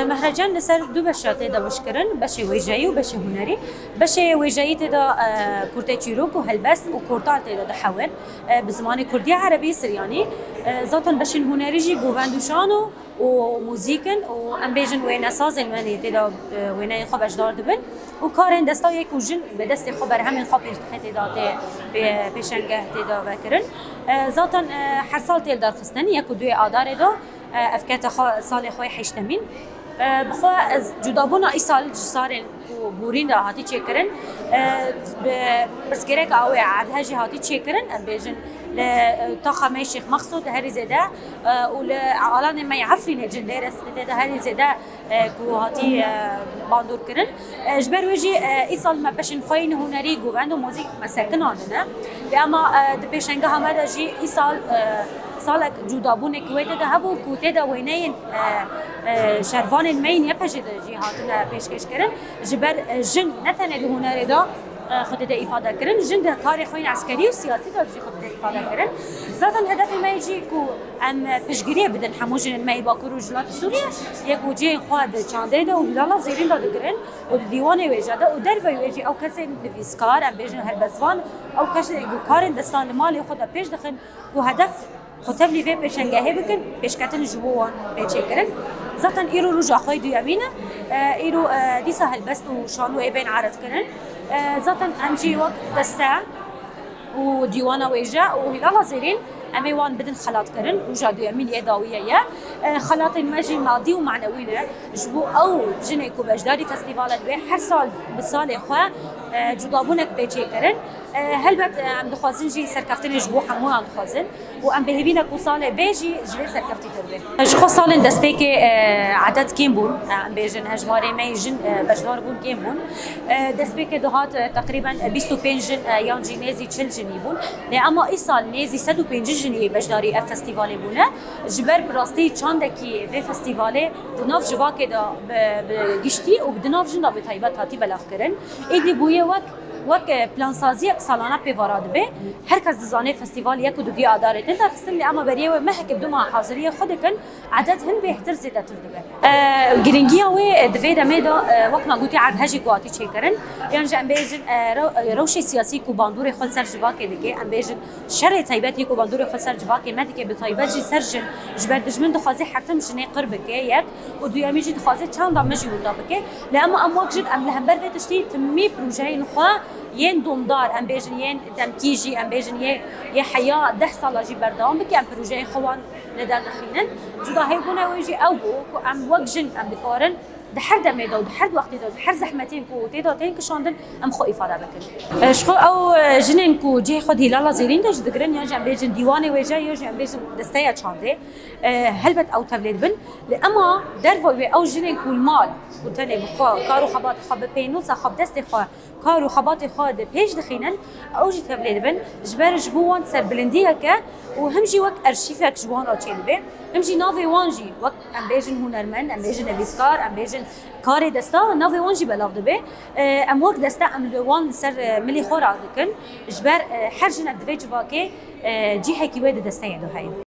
مهرجان لسر دو بشه تدا بشکرن، بشه ویژه‌ای و بشه هنری. بشه ویژه‌ای تدا کورت چیروک و هلبست و کورتال تدا دحول بزمان کردی عربی سریانی. ذاتاً بشه هنری جی گووندوشانو و موزیکن و ام بیجن وین اساس المانی تدا وینای خوب اجدار دبن و کارن دستا یک وجن به دست خبر همین خوب تدا به پیشنگه تدا وکرن. ذاتاً هر سال تل دار خستن یک و دوی آدار دو افکات سال خوی حشتمین بخوا از جدابون ای سال جسارن و بورین را هاتی چه کرن بس کرک آوی عادهاجی هاتی چه کرن ام بیجن لطاقة ماي شيخ مقصود هاري زدا ولعالان ماي عفرين الجندير استدادا هاري زدا كو هاتي باندور كرن جبر وجي ايصال ما باش نخوين هنري جوفاندو موزيك مساكن عندنا لأما دبيشنجها مادا جي ايصال سالك جودابون كويتا ده هبو كوتا ده وينين شرفان المين يبهج جي هاتنا بيشكش كرن جبر جن نتنه الهنري ده خدت إفادة كرن جند تاريخي عسكري وسياسي ده بيجي خدت إفادة كرن ذاتاً هدف ما يجي كو أم بشجريه بدن حموجن ما يباكروا جلات سوريا يكو جي خواد شانديدا ولا زيرين ده كرن والديوان وجاده ودرفه يجي أو كسر لفيسكار أم بيجن هالبزوان أو كسر كارن دستان المال ياخد بيش دخن كو هدف خطب لي في بيشنجاه بكن بيشكتن جوان بيجي كرن ذاتاً إيرو رجع خيدو يمينه إيرو دي سهل بس وشانو إبن عرض كرن ذاتاً أمجي وقت دستا وديوانا ويجا وهلا زيرين أمي وان بدن خلاط كرن وجادو يمين يداوية يا خلاط ماجي مادي ومعنوية جبو أو جنيكو بجداري فستيفال البي هر سال بسال إخوة جدابونك بيجي كرن هلبت عم دخوازن جي سركفتن جبو حمونا دخوازن وعم بهبينك وصال بيجي جبي سركفتي تربي جخو صالن دستيك عدد كيم بون عم بيجن هجماري ماي جن بجدار بون كيم بون دستيك دهات تقريبا 25 جن يانجي نازي تشل جني بون لأما إيصال نازي 105 جني بجداري اف فستيفالي بونه جبر براستي چاندكي في فستيفالي دناف جواكي دا بگشتي وبدناف جنا بتايبات هاتي بلاف كرن ايدي بويه وك بلان سازی سالانه پیوارد به هر کس زانه فستیوال یک و دوگی آداره تن در خستن اما بریه ما هک بدون حاضریه خود کن عدد هن بهتر زیاده تر دبه گرینگی و دوی دمیدا وقت ما گویی عد هجی قاطی چه کرن یعنی جن بیجن روش سیاسی کو باندور خود سر جواکی دیگه ام بیجن شر طیبتی کو باندور خود سر جواکی مدی به طیبت جی سرجن جبر دجمن دخازی حتم جنی قرب که یک و دوی میجی دخازی چند دام مجی ودا بکه لما ام وقت ام لهمبر تشتی تمی پروژه نخوا ين دومدار ام بيجن ين تمكيجي ام بيجن يه حياه 10 سال جي بردام بكي ام بروجي خوان لدار دخينن جدا هي بنا ويجي او بو ام وجن ام بكارن دحر دميدا ودحر وقتي دحر زحمتين كو تيدا تين كشاندن ام خو افاده بكن شخو او جنين كو جي خد هلالا زيرين دج دغرن يا جام بيجن ديواني وجا يا جام بيجن دستيا تشاندي هلبت او توليد بن لأما درفو او جنين كو المال قلتني بخوا كارو خبات خب بينوس خب دست خوا كارو خبات خاد بيج دخينن او جي توليد بن جبر جبوان سر بلنديه كا وهمجي وقت ارشيفك جوان او تشيلبي همجي نافي وانجي وقت ام بيجن هنرمند ام بيجن فيسكار ام بيجن كاري دستا نافي وانجي بلاف دبي ام وقت دستا ام لوان سر ملي خورا دكن جبر حرجنا دفيج واكي جي حكي ويد دستا يدو هاي